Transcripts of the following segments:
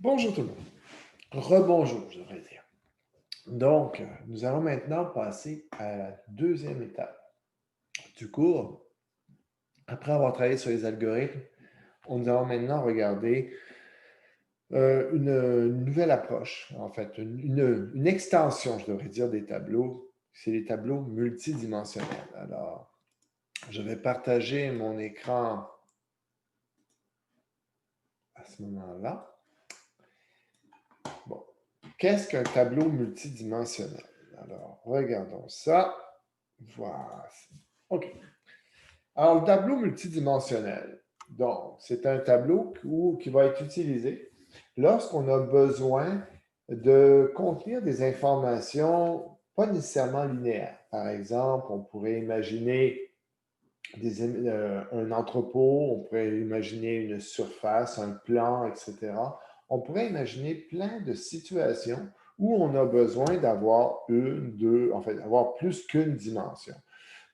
Bonjour tout le monde. Rebonjour, je devrais dire. Donc, nous allons maintenant passer à la deuxième étape du cours. Après avoir travaillé sur les algorithmes, nous allons maintenant regarder une nouvelle approche, en fait, une extension, je devrais dire, des tableaux. C'est les tableaux multidimensionnels. Alors, je vais partager mon écran à ce moment-là. Bon, qu'est-ce qu'un tableau multidimensionnel? Alors, regardons ça. Voilà. OK. Alors, le tableau multidimensionnel, donc, c'est un tableau qui va être utilisé lorsqu'on a besoin de contenir des informations pas nécessairement linéaires. Par exemple, on pourrait imaginer un entrepôt, on pourrait imaginer une surface, un plan, etc. On pourrait imaginer plein de situations où on a besoin d'avoir une, deux, en fait, avoir plus qu'une dimension.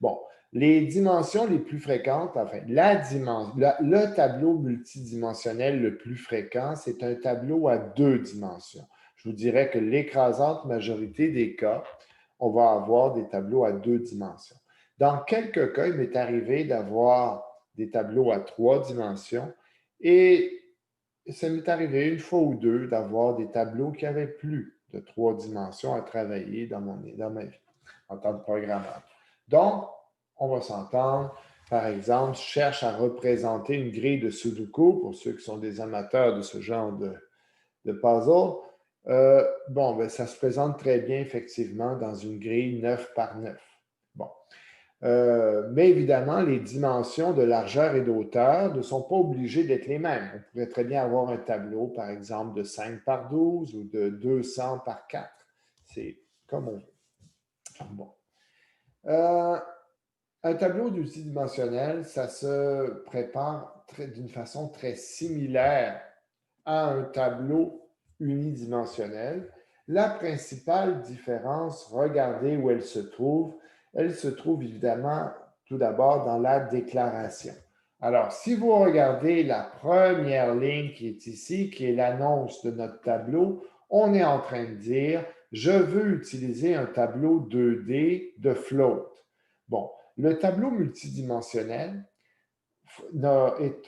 Bon, les dimensions les plus fréquentes, enfin, le tableau multidimensionnel le plus fréquent, c'est un tableau à deux dimensions. Je vous dirais que l'écrasante majorité des cas, on va avoir des tableaux à deux dimensions. Dans quelques cas, il m'est arrivé d'avoir des tableaux à trois dimensions et ça m'est arrivé une fois ou deux d'avoir des tableaux qui avaient plus de trois dimensions à travailler dans ma vie en tant que programmeur. Donc, on va s'entendre. Par exemple, je cherche à représenter une grille de Sudoku pour ceux qui sont des amateurs de ce genre de puzzle. Bon, ben, ça se présente très bien, effectivement, dans une grille 9 par 9. Bon. Mais évidemment, les dimensions de largeur et d'auteur ne sont pas obligées d'être les mêmes. On pourrait très bien avoir un tableau, par exemple, de 5 par 12 ou de 200 par 4. C'est comme on veut. Bon. Euh, un tableau multidimensionnel, ça se prépare d'une façon très similaire à un tableau unidimensionnel. La principale différence, regardez où elle se trouve évidemment tout d'abord dans la déclaration. Alors, si vous regardez la première ligne qui est ici, qui est l'annonce de notre tableau, on est en train de dire, je veux utiliser un tableau 2D de float. Bon, le tableau multidimensionnel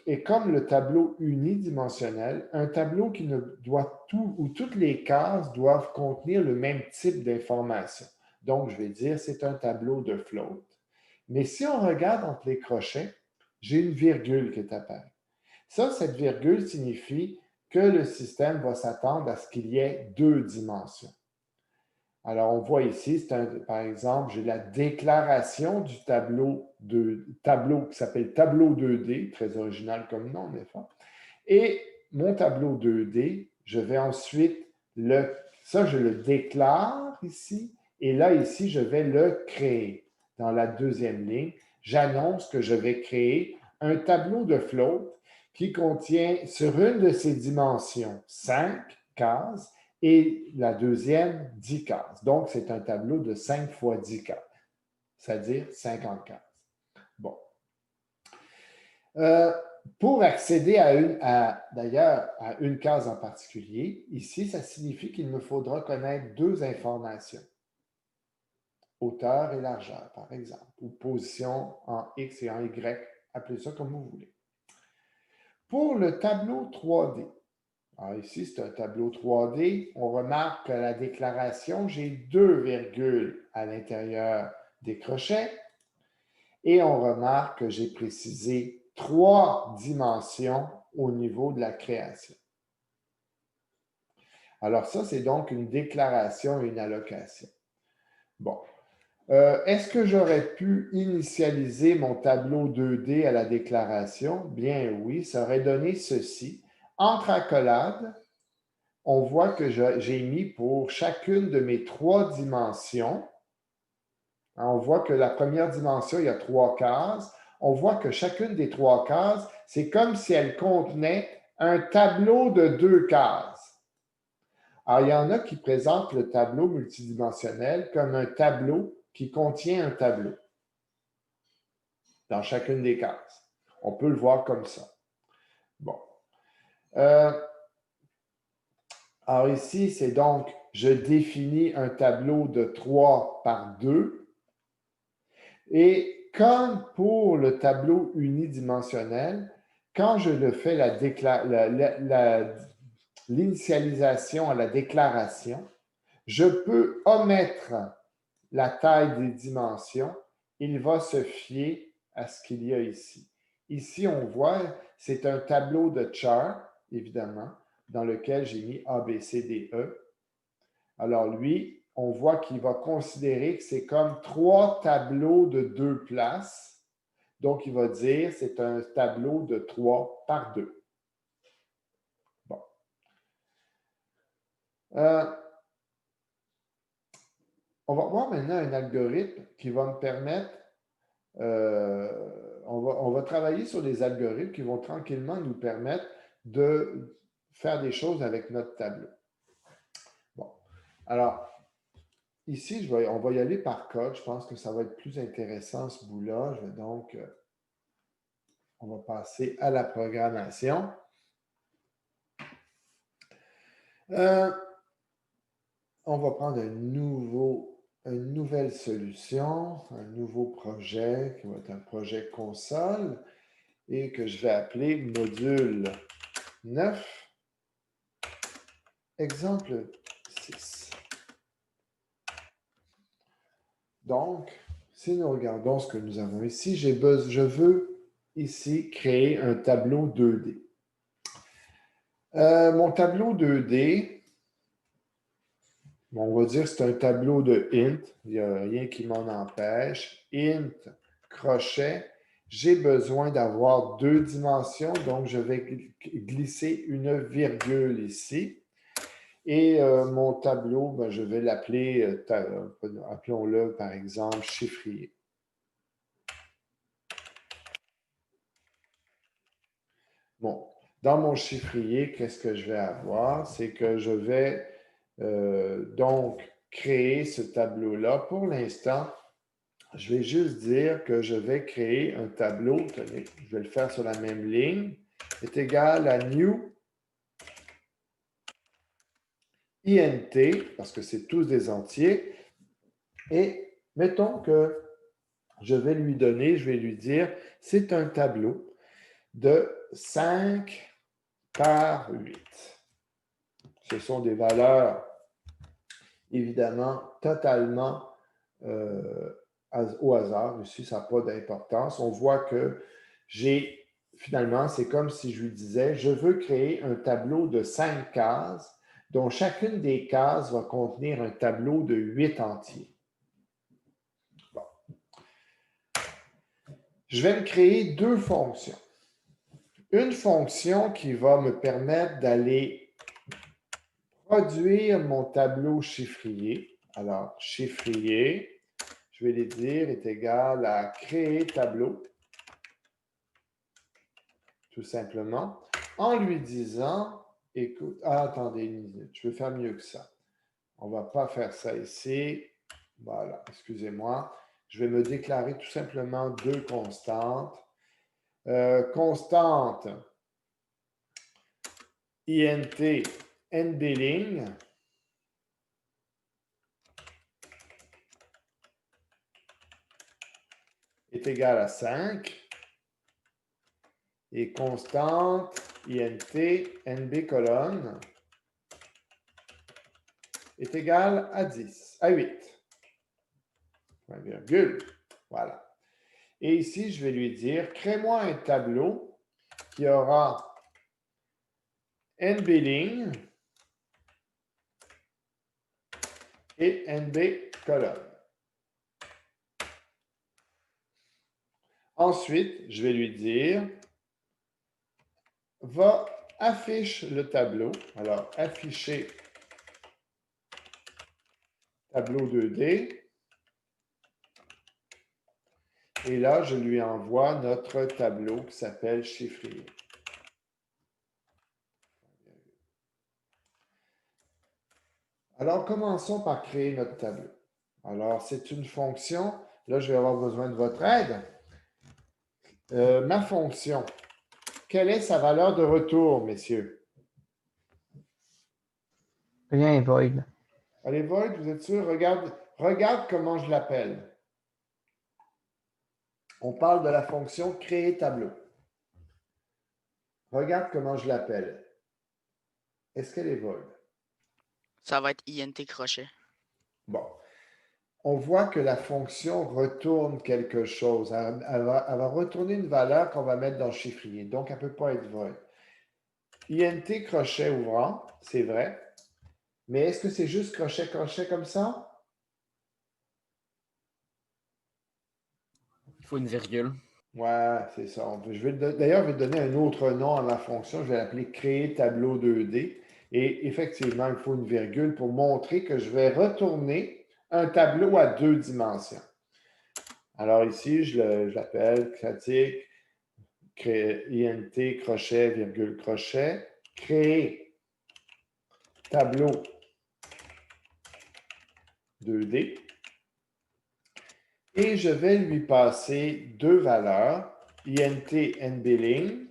est comme le tableau unidimensionnel, un tableau qui ne doit tout, où toutes les cases doivent contenir le même type d'information. Donc, je vais dire, c'est un tableau de float. Mais si on regarde entre les crochets, j'ai une virgule qui est apparue. Ça, cette virgule signifie que le système va s'attendre à ce qu'il y ait deux dimensions. Alors, on voit ici, par exemple, j'ai la déclaration du tableau qui s'appelle tableau 2D, très original comme nom, n'est-ce pas? Et mon tableau 2D, je vais ensuite ça, je le déclare ici, et là, ici, je vais le créer. Dans la deuxième ligne, j'annonce que je vais créer un tableau de float qui contient sur une de ses dimensions 5 cases et la deuxième 10 cases. Donc, c'est un tableau de 5 fois 10 cases, c'est-à-dire 50 cases. Bon. Euh, pour accéder d'ailleurs à une case en particulier, ici, ça signifie qu'il me faudra connaître deux informations, hauteur et largeur, par exemple, ou position en X et en Y, appelez ça comme vous voulez. Pour le tableau 3D, alors ici, c'est un tableau 3D. On remarque que la déclaration, j'ai deux virgules à l'intérieur des crochets. Et on remarque que j'ai précisé trois dimensions au niveau de la création. Alors ça, c'est donc une déclaration et une allocation. Bon. Est-ce que j'aurais pu initialiser mon tableau 2D à la déclaration? Bien oui, ça aurait donné ceci. Entre accolades, on voit que j'ai mis pour chacune de mes trois dimensions, on voit que la première dimension, il y a trois cases. On voit que chacune des trois cases, c'est comme si elle contenait un tableau de deux cases. Alors, il y en a qui présentent le tableau multidimensionnel comme un tableau qui contient un tableau dans chacune des cases. On peut le voir comme ça. Bon. Alors ici, c'est donc, je définis un tableau de 3 par 2. Et comme pour le tableau unidimensionnel, quand je le fais l'initialisation à la déclaration, je peux omettre la taille des dimensions. Il va se fier à ce qu'il y a ici. Ici, on voit, c'est un tableau de chart, évidemment, dans lequel j'ai mis A, B, C, D, E. Alors lui, on voit qu'il va considérer que c'est comme 3 tableaux de 2 places. Donc, il va dire que c'est un tableau de 3 par 2. Bon. On va voir maintenant un algorithme qui va me permettre, on va travailler sur des algorithmes qui vont tranquillement nous permettre de faire des choses avec notre tableau. Bon, alors, ici, on va y aller par code. Je pense que ça va être plus intéressant ce bout-là. Je vais donc, on va passer à la programmation. On va prendre une nouvelle solution, un nouveau projet qui va être un projet console et que je vais appeler module 9, exemple 6. Donc, si nous regardons ce que nous avons ici, je veux ici créer un tableau 2D. Mon tableau 2D, on va dire que c'est un tableau de int. Il n'y a rien qui m'en empêche. Int, crochet. J'ai besoin d'avoir 2 dimensions, donc je vais glisser une virgule ici. Et mon tableau, ben, je vais l'appeler, appelons-le par exemple chiffrier. Bon, dans mon chiffrier, qu'est-ce que je vais avoir? C'est que je vais donc créer ce tableau-là. Pour l'instant, je vais juste dire que je vais créer un tableau. Tenez, je vais le faire sur la même ligne. Est égal à new int, parce que c'est tous des entiers. Et mettons que je vais lui dire, c'est un tableau de 5 par 8. Ce sont des valeurs, évidemment, totalement au hasard. Ici, ça n'a pas d'importance. On voit que finalement, c'est comme si je lui disais, je veux créer un tableau de 5 cases, dont chacune des cases va contenir un tableau de 8 entiers. Bon. Je vais me créer 2 fonctions. Une fonction qui va me permettre d'aller produire mon tableau chiffrier. Alors, chiffrier, je vais lui dire, est égal à créer tableau, tout simplement, en lui disant, écoute, attendez une minute, je vais faire mieux que ça. On ne va pas faire ça ici. Voilà, excusez-moi. Je vais me déclarer tout simplement 2 constantes. Constante int nbling est égal à 5 et constante int nb colonne est égal à 10, à 8. Point virgule. Voilà. Et ici, je vais lui dire, crée-moi un tableau qui aura nbling et nb colonne. Ensuite, je vais lui dire, affiche le tableau. Alors, afficher tableau 2D. Et là, je lui envoie notre tableau qui s'appelle chiffrier. Alors, commençons par créer notre tableau. Alors, c'est une fonction. Là, je vais avoir besoin de votre aide. Ma fonction, quelle est sa valeur de retour, messieurs? Rien void. Allez, void, vous êtes sûr? Regarde comment je l'appelle. On parle de la fonction créer tableau. Regarde comment je l'appelle. Est-ce qu'elle est void? Ça va être int crochet. Bon. On voit que la fonction retourne quelque chose. Elle va retourner une valeur qu'on va mettre dans le chiffrier. Donc, elle ne peut pas être void. int crochet ouvrant, c'est vrai. Mais est-ce que c'est juste crochet, crochet comme ça? Il faut une virgule. Ouais, c'est ça. D'ailleurs, je vais donner un autre nom à ma fonction. Je vais l'appeler créer tableau 2D. Et effectivement, il faut une virgule pour montrer que je vais retourner un tableau à 2 dimensions. Alors ici, je l'appelle statique, int crochet, virgule crochet, créer tableau 2D. Et je vais lui passer deux valeurs, int nbling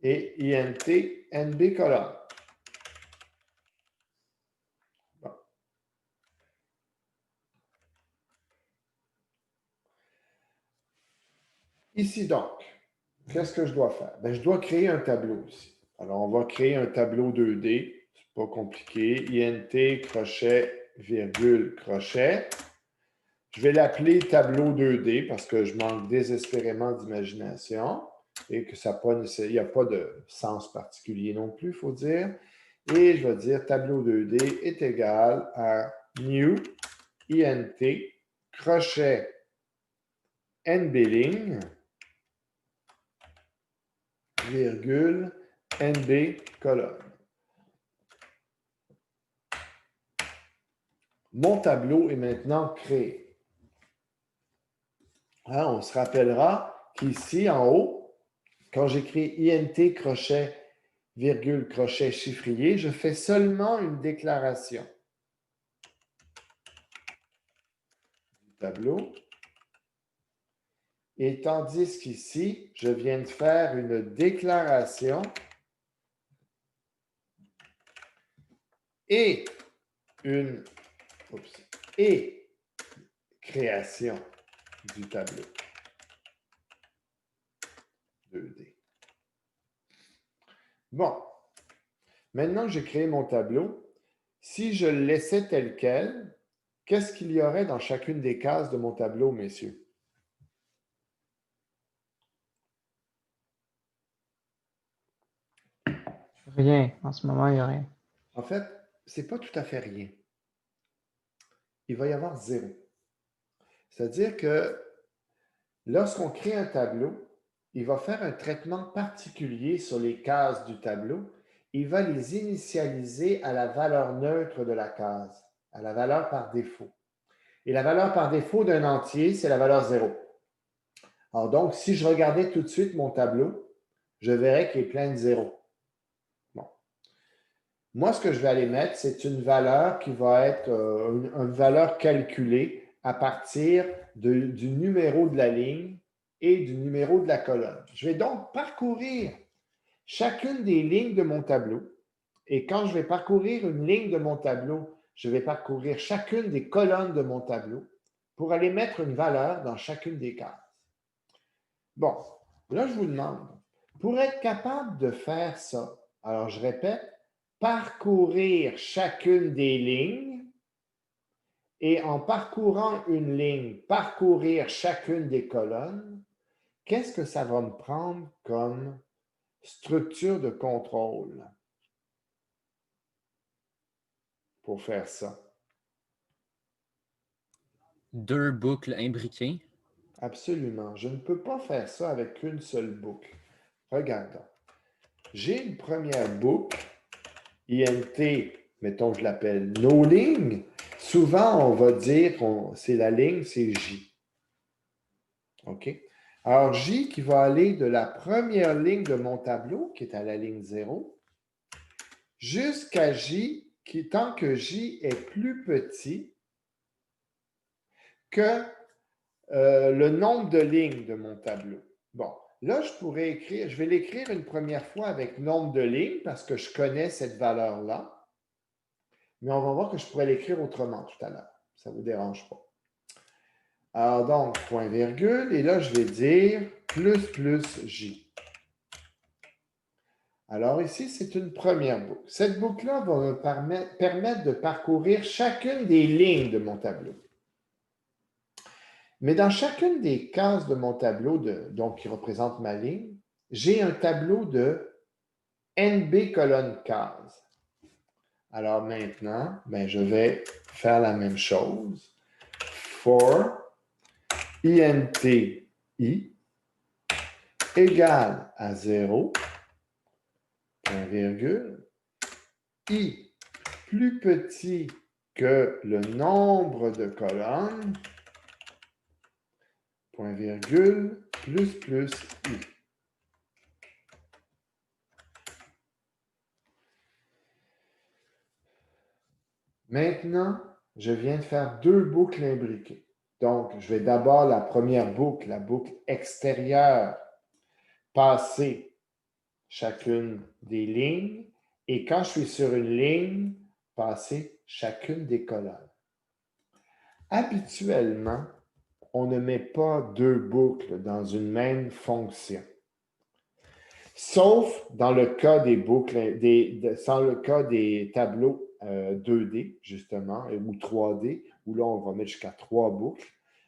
et int nbcolonne. Bon. Ici donc, qu'est-ce que je dois faire? Ben, je dois créer un tableau ici. Alors, on va créer un tableau 2D. C'est pas compliqué. int crochet, virgule, crochet. Je vais l'appeler tableau 2D parce que je manque désespérément d'imagination et que ça il n'y a pas de sens particulier non plus, il faut dire. Et je vais dire tableau 2D est égal à new int crochet nbling virgule nb colonne. Mon tableau est maintenant créé. Hein, on se rappellera qu'ici, en haut, quand j'écris int crochet, virgule, crochet chiffrier, je fais seulement une déclaration du tableau. Et tandis qu'ici, je viens de faire une déclaration et et création du tableau 2D. Bon, maintenant que j'ai créé mon tableau, si je le laissais tel quel, qu'est-ce qu'il y aurait dans chacune des cases de mon tableau, messieurs? Rien. En ce moment, il n'y a rien. En fait, ce n'est pas tout à fait rien. Il va y avoir 0. C'est-à-dire que lorsqu'on crée un tableau, il va faire un traitement particulier sur les cases du tableau. Il va les initialiser à la valeur neutre de la case, à la valeur par défaut. Et la valeur par défaut d'un entier, c'est la valeur 0. Alors donc, si je regardais tout de suite mon tableau, je verrais qu'il est plein de 0. Bon. Moi, ce que je vais aller mettre, c'est une valeur qui va être une valeur calculée à partir du numéro de la ligne et du numéro de la colonne. Je vais donc parcourir chacune des lignes de mon tableau. Et quand je vais parcourir une ligne de mon tableau, je vais parcourir chacune des colonnes de mon tableau pour aller mettre une valeur dans chacune des cases. Bon, là, je vous demande, pour être capable de faire ça, alors je répète, parcourir chacune des lignes et en parcourant une ligne, parcourir chacune des colonnes, qu'est-ce que ça va me prendre comme structure de contrôle pour faire ça? Deux boucles imbriquées. Absolument. Je ne peux pas faire ça avec une seule boucle. Regardons. J'ai une première boucle, int, mettons que je l'appelle nos lignes. Souvent, on va dire que c'est la ligne, c'est J. OK? Alors, J qui va aller de la première ligne de mon tableau, qui est à la ligne 0, jusqu'à J, tant que J est plus petit que le nombre de lignes de mon tableau. Bon, là, je pourrais écrire, je vais l'écrire une première fois avec nombre de lignes parce que je connais cette valeur-là. Mais on va voir que je pourrais l'écrire autrement tout à l'heure. Ça ne vous dérange pas. Alors donc, point virgule, et là, je vais dire plus J. Alors ici, c'est une première boucle. Cette boucle-là va me permettre de parcourir chacune des lignes de mon tableau. Mais dans chacune des cases de mon tableau, donc qui représente ma ligne, j'ai un tableau de NB colonne case. Alors maintenant, je vais faire la même chose. For INTI égale à 0, point virgule, I plus petit que le nombre de colonnes, point virgule, plus I. Maintenant, je viens de faire deux boucles imbriquées. Donc, je vais d'abord la première boucle, la boucle extérieure, passer chacune des lignes et quand je suis sur une ligne, passer chacune des colonnes. Habituellement, on ne met pas deux boucles dans une même fonction. Sauf dans le cas des boucles, dans le cas des tableaux 2D, justement, ou 3D, où là, on va mettre jusqu'à 3 boucles.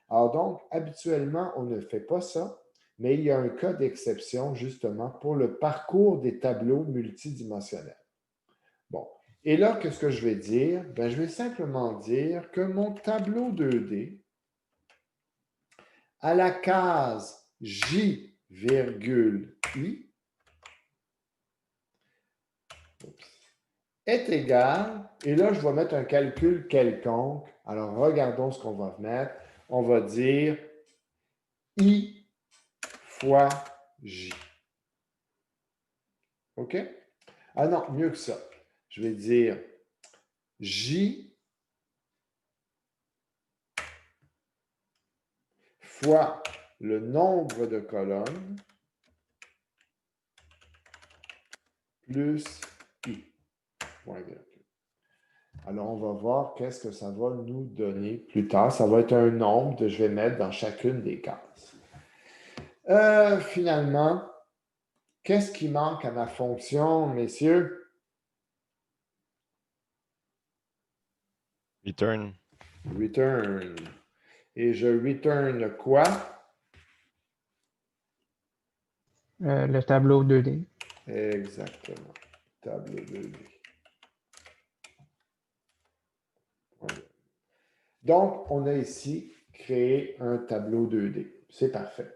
Alors donc, habituellement, on ne fait pas ça, mais il y a un cas d'exception, justement, pour le parcours des tableaux multidimensionnels. Bon, et là, qu'est-ce que je vais dire? Je vais simplement dire que mon tableau 2D, à la case J, I, est égal, et là, je vais mettre un calcul quelconque. Alors, regardons ce qu'on va mettre. On va dire I fois J. OK? Ah non, mieux que ça. Je vais dire J fois le nombre de colonnes plus I. Point virgule. Alors, on va voir qu'est-ce que ça va nous donner plus tard. Ça va être un nombre que je vais mettre dans chacune des cases. Finalement, qu'est-ce qui manque à ma fonction, messieurs? Return. Return. Et je return quoi? Le tableau 2D. Exactement. Tableau 2D. Donc, on a ici créé un tableau 2D. C'est parfait.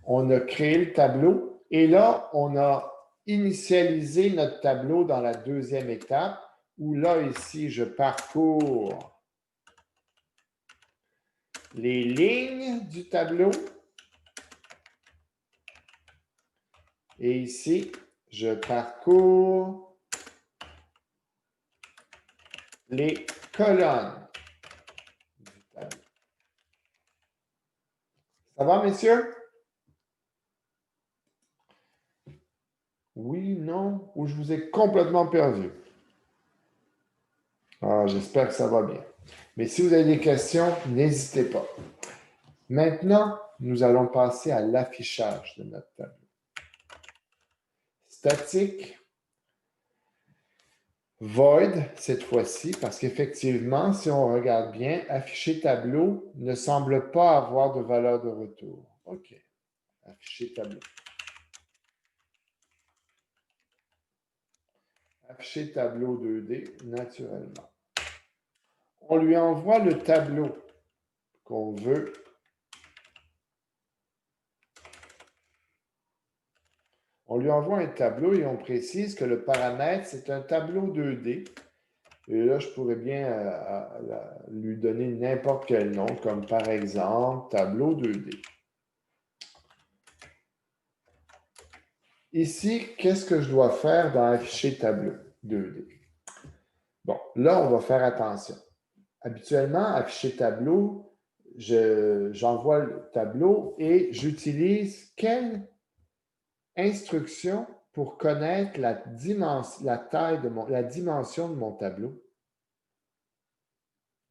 On a créé le tableau et là, on a initialisé notre tableau dans la deuxième étape où là, ici, je parcours les lignes du tableau. Et ici, je parcours les colonnes du tableau. Ça va, messieurs? Oui, non, ou je vous ai complètement perdu? Ah, j'espère que ça va bien. Mais si vous avez des questions, n'hésitez pas. Maintenant, nous allons passer à l'affichage de notre tableau. Statique, void cette fois-ci, parce qu'effectivement, si on regarde bien, afficher tableau ne semble pas avoir de valeur de retour. OK. Afficher tableau. Afficher tableau 2D naturellement. On lui envoie le tableau qu'on veut. On lui envoie un tableau et on précise que le paramètre, c'est un tableau 2D. Et là, je pourrais bien lui donner n'importe quel nom, comme par exemple tableau 2D. Ici, qu'est-ce que je dois faire dans afficher tableau 2D? Bon, là, on va faire attention. Habituellement, afficher tableau, j'envoie le tableau et j'utilise quel Instruction pour connaître la dimension de mon tableau.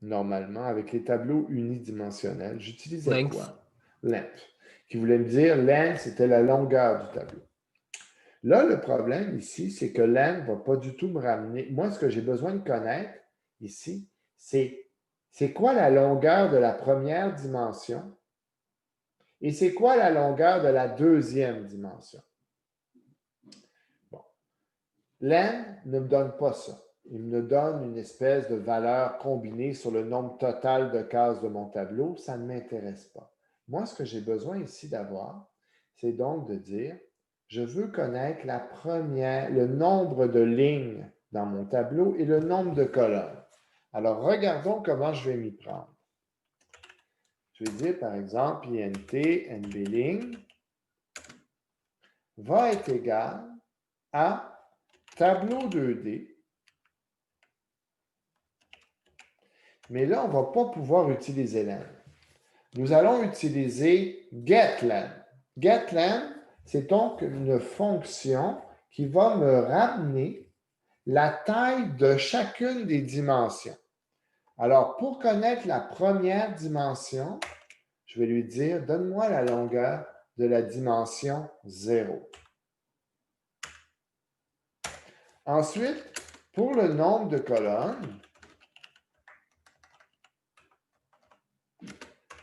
Normalement, avec les tableaux unidimensionnels, j'utilisais Length. quoi? Length. Qui voulait me dire, length, c'était la longueur du tableau. Là, le problème ici, c'est que length ne va pas du tout me ramener. Moi, ce que j'ai besoin de connaître ici, c'est quoi la longueur de la première dimension et c'est quoi la longueur de la deuxième dimension. Bon. Length ne me donne pas ça. Il me donne une espèce de valeur combinée sur le nombre total de cases de mon tableau. Ça ne m'intéresse pas. Moi, ce que j'ai besoin ici d'avoir, c'est donc de dire, je veux connaître le nombre de lignes dans mon tableau et le nombre de colonnes. Alors, regardons comment je vais m'y prendre. Je vais dire, par exemple, INT, NBLing va être égal à tableau 2D. Mais là, on ne va pas pouvoir utiliser len. Nous allons utiliser getLen. GetLen, c'est donc une fonction qui va me ramener la taille de chacune des dimensions. Alors, pour connaître la première dimension, je vais lui dire, donne-moi la longueur de la dimension 0. Ensuite, pour le nombre de colonnes,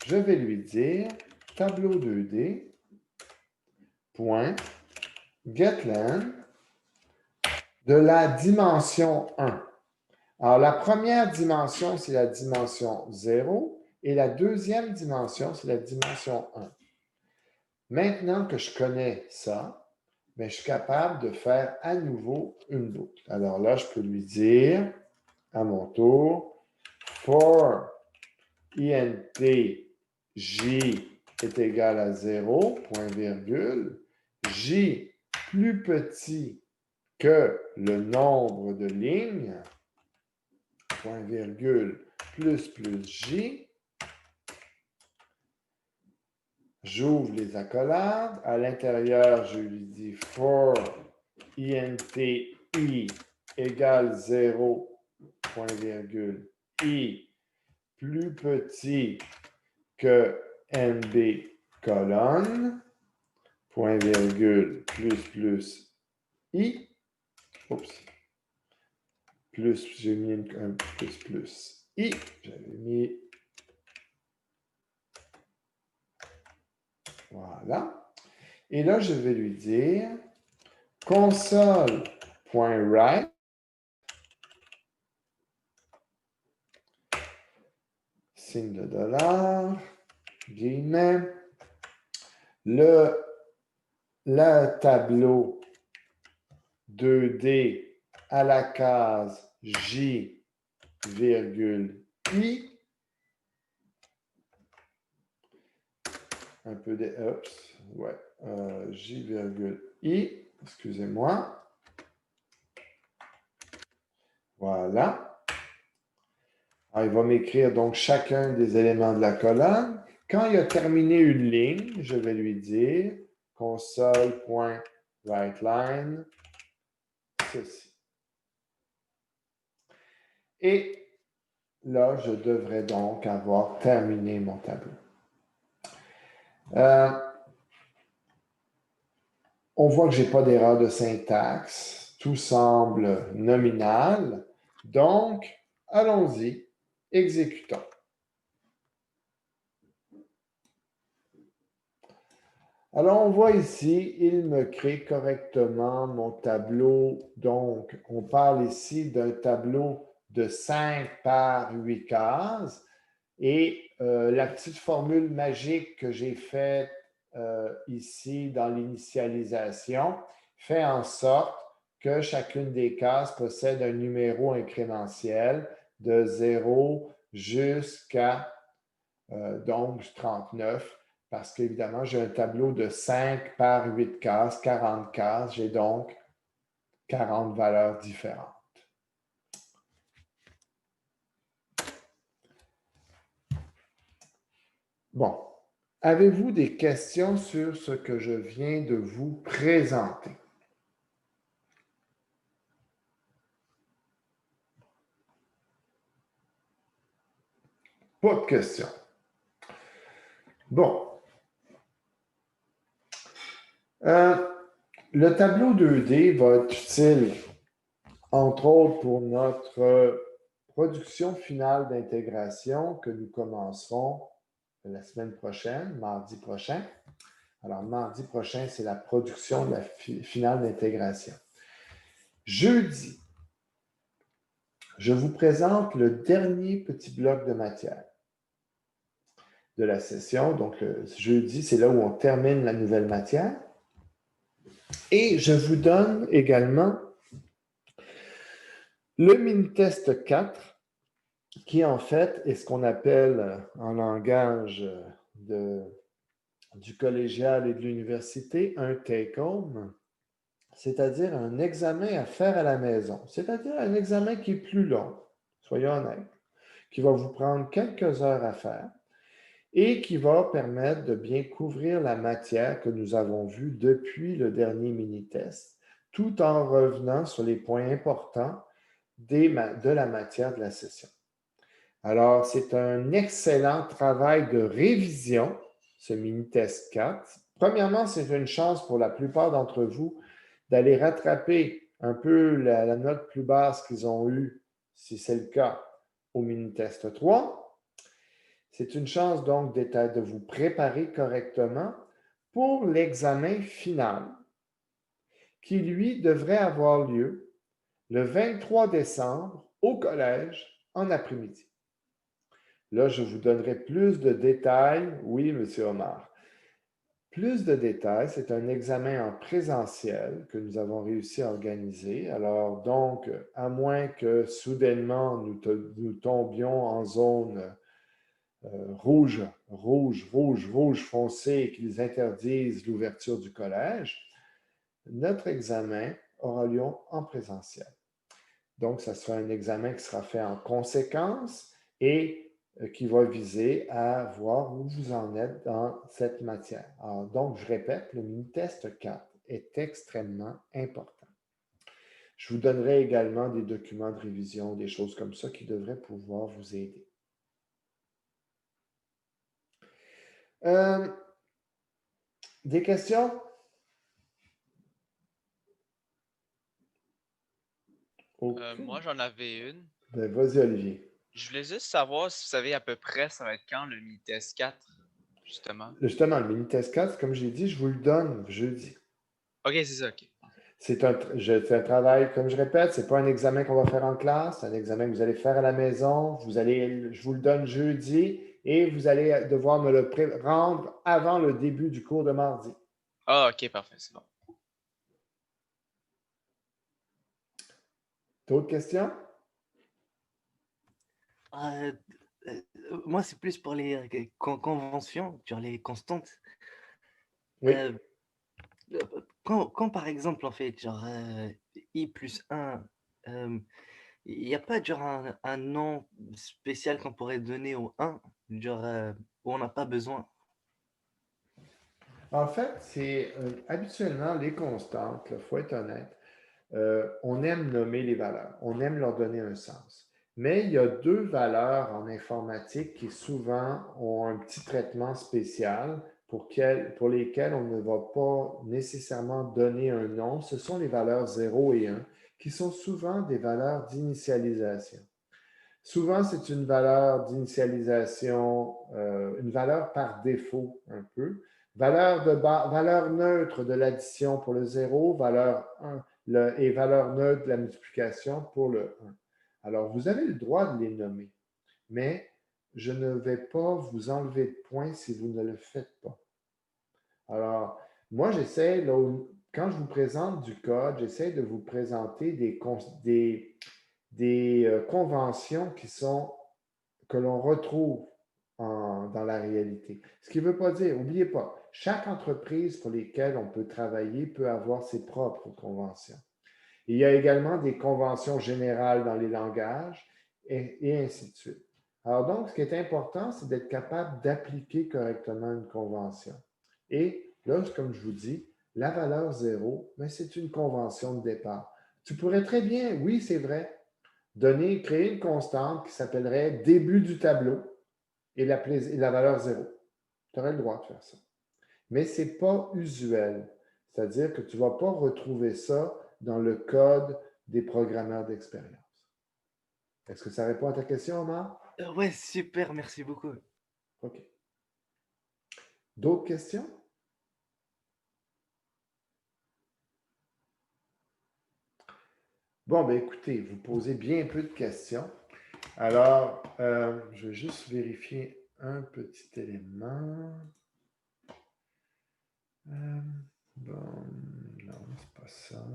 je vais lui dire tableau 2D, point, getLen de la dimension 1. Alors, la première dimension, c'est la dimension 0 et la deuxième dimension, c'est la dimension 1. Maintenant que je connais ça, bien, je suis capable de faire à nouveau une boucle. Alors là, je peux lui dire à mon tour, for int j est égal à 0, point virgule, j plus petit que le nombre de lignes, point virgule, plus j. J'ouvre les accolades. À l'intérieur, je lui dis for int i égale 0, point virgule, i plus petit que nb colonne, point virgule, plus i. Oups. Plus, j'ai mis un plus i. J'avais mis. Voilà. Et là, je vais lui dire console.write signe de dollar, guillemets, le tableau 2D à la case J, virgule I, un peu de, J, virgule I, excusez-moi. Voilà. Alors, il va m'écrire donc chacun des éléments de la colonne. Quand il a terminé une ligne, je vais lui dire console.writeLine, ceci. Et là, je devrais donc avoir terminé mon tableau. On voit que je n'ai pas d'erreur de syntaxe. Tout semble nominal. Donc, allons-y, exécutons. Alors, on voit ici, il me crée correctement mon tableau. Donc, on parle ici d'un tableau de 5 par 8 cases. Et la petite formule magique que j'ai faite ici dans l'initialisation fait en sorte que chacune des cases possède un numéro incrémentiel de 0 jusqu'à donc 39. Parce qu'évidemment, j'ai un tableau de 5 par 8 cases, 40 cases. J'ai donc 40 valeurs différentes. Bon. Avez-vous des questions sur ce que je viens de vous présenter? Pas de questions. Bon. Le tableau 2D va être utile, entre autres, pour notre production finale d'intégration que nous commencerons la semaine prochaine, mardi prochain. Alors, mardi prochain, c'est la production de la finale d'intégration. Jeudi, je vous présente le dernier petit bloc de matière de la session. Donc, le jeudi, c'est là où on termine la nouvelle matière. Et je vous donne également le mini-test 4, qui en fait est ce qu'on appelle en langage du collégial et de l'université un take-home, c'est-à-dire un examen à faire à la maison, c'est-à-dire un examen qui est plus long, soyons honnêtes, qui va vous prendre quelques heures à faire et qui va permettre de bien couvrir la matière que nous avons vue depuis le dernier mini-test, tout en revenant sur les points importants de la matière de la session. Alors, c'est un excellent travail de révision, ce mini-test 4. Premièrement, c'est une chance pour la plupart d'entre vous d'aller rattraper un peu la note plus basse qu'ils ont eue, si c'est le cas, au mini-test 3. C'est une chance donc de vous préparer correctement pour l'examen final, qui, lui, devrait avoir lieu le 23 décembre au collège en après-midi. Là, je vous donnerai plus de détails. Oui, M. Omar. Plus de détails, c'est un examen en présentiel que nous avons réussi à organiser. Alors, donc, à moins que soudainement nous tombions en zone rouge foncé et qu'ils interdisent l'ouverture du collège, notre examen aura lieu en présentiel. Donc, ça sera un examen qui sera fait en conséquence et qui va viser à voir où vous en êtes dans cette matière. Alors, donc, je répète, le mini-test 4 est extrêmement important. Je vous donnerai également des documents de révision, des choses comme ça qui devraient pouvoir vous aider. Des questions? Moi, j'en avais une. Ben, vas-y, Olivier. Je voulais juste savoir si vous savez à peu près ça va être quand le mini-test 4, justement. Justement, le mini-test 4, comme j'ai dit, je vous le donne jeudi. OK, c'est ça, OK. C'est un travail, comme je répète, ce n'est pas un examen qu'on va faire en classe, c'est un examen que vous allez faire à la maison. Je vous le donne jeudi et vous allez devoir me le rendre avant le début du cours de mardi. Ah, OK, parfait, c'est bon. D'autres questions? Moi, c'est plus pour les conventions, genre les constantes. Oui. Quand, par exemple, en fait, genre I plus 1, il n'y a pas genre un nom spécial qu'on pourrait donner au 1, genre où on n'a pas besoin. En fait, c'est habituellement les constantes, il faut être honnête. On aime nommer les valeurs, on aime leur donner un sens. Mais il y a deux valeurs en informatique qui souvent ont un petit traitement spécial pour lesquelles on ne va pas nécessairement donner un nom. Ce sont les valeurs 0 et 1, qui sont souvent des valeurs d'initialisation. Souvent, c'est une valeur d'initialisation, une valeur par défaut un peu. Valeur neutre de l'addition pour le 0, valeur 1 et valeur neutre de la multiplication pour le 1. Alors, vous avez le droit de les nommer, mais je ne vais pas vous enlever de points si vous ne le faites pas. Alors, moi, j'essaie, quand je vous présente du code, j'essaie de vous présenter des conventions que l'on retrouve dans la réalité. Ce qui ne veut pas dire, n'oubliez pas, chaque entreprise pour lesquelles on peut travailler peut avoir ses propres conventions. Il y a également des conventions générales dans les langages et ainsi de suite. Alors donc, ce qui est important, c'est d'être capable d'appliquer correctement une convention. Et là, comme je vous dis, la valeur 0, mais c'est une convention de départ. Tu pourrais très bien, oui, c'est vrai, créer une constante qui s'appellerait début du tableau et la valeur 0. Tu aurais le droit de faire ça. Mais ce n'est pas usuel. C'est-à-dire que tu ne vas pas retrouver ça dans le code des programmeurs d'expérience. Est-ce que ça répond à ta question, Omar? Ouais, super, merci beaucoup. OK. D'autres questions? Bon, ben écoutez, vous posez bien peu de questions. Alors, je vais juste vérifier un petit élément. Bon, non, c'est pas ça.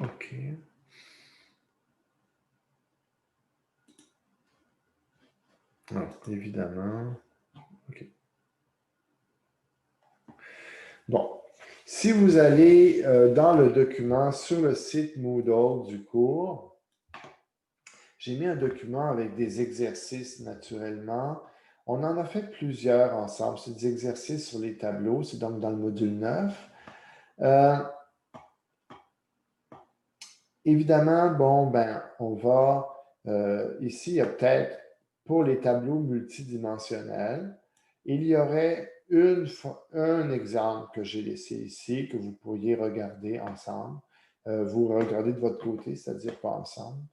OK. Non, évidemment. OK. Bon. Si vous allez dans le document sur le site Moodle du cours, j'ai mis un document avec des exercices naturellement. On en a fait plusieurs ensemble. C'est des exercices sur les tableaux. C'est donc dans le module 9. Évidemment, bon, ben, on va, ici, il y a peut-être pour les tableaux multidimensionnels, il y aurait un exemple que j'ai laissé ici, que vous pourriez regarder ensemble. Vous regardez de votre côté, c'est-à-dire pas ensemble,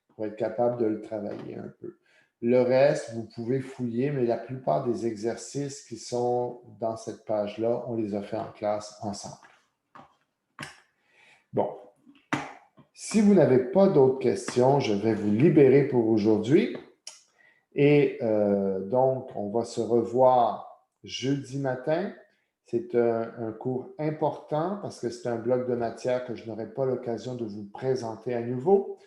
pour être capable de le travailler un peu. Le reste, vous pouvez fouiller, mais la plupart des exercices qui sont dans cette page-là, on les a fait en classe ensemble. Bon. Si vous n'avez pas d'autres questions, je vais vous libérer pour aujourd'hui. Et donc, on va se revoir jeudi matin. C'est un cours important parce que c'est un bloc de matière que je n'aurai pas l'occasion de vous présenter à nouveau.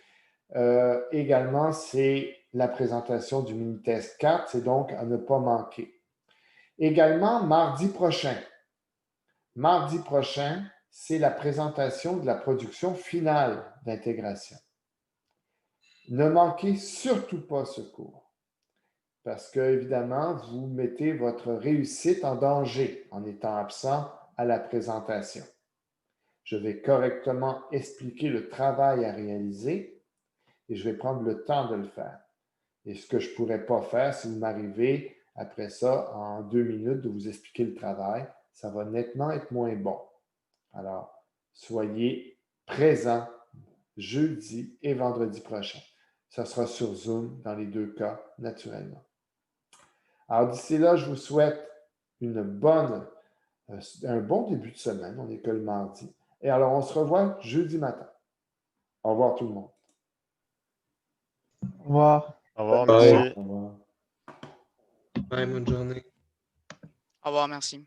Également, c'est la présentation du mini-test 4, c'est donc à ne pas manquer. Également, mardi prochain, c'est la présentation de la production finale d'intégration. Ne manquez surtout pas ce cours parce que, évidemment, vous mettez votre réussite en danger en étant absent à la présentation. Je vais correctement expliquer le travail à réaliser et je vais prendre le temps de le faire. Et ce que je ne pourrais pas faire, si vous m'arrivez après ça, en 2 minutes, de vous expliquer le travail, ça va nettement être moins bon. Alors, soyez présents jeudi et vendredi prochain. Ça sera sur Zoom dans les 2 cas, naturellement. Alors, d'ici là, je vous souhaite un bon début de semaine. On n'est que le mardi. Et alors, on se revoit jeudi matin. Au revoir tout le monde. Au revoir. Au revoir, Bye. merci. Au revoir. Bye, bonne journée. Au revoir, merci.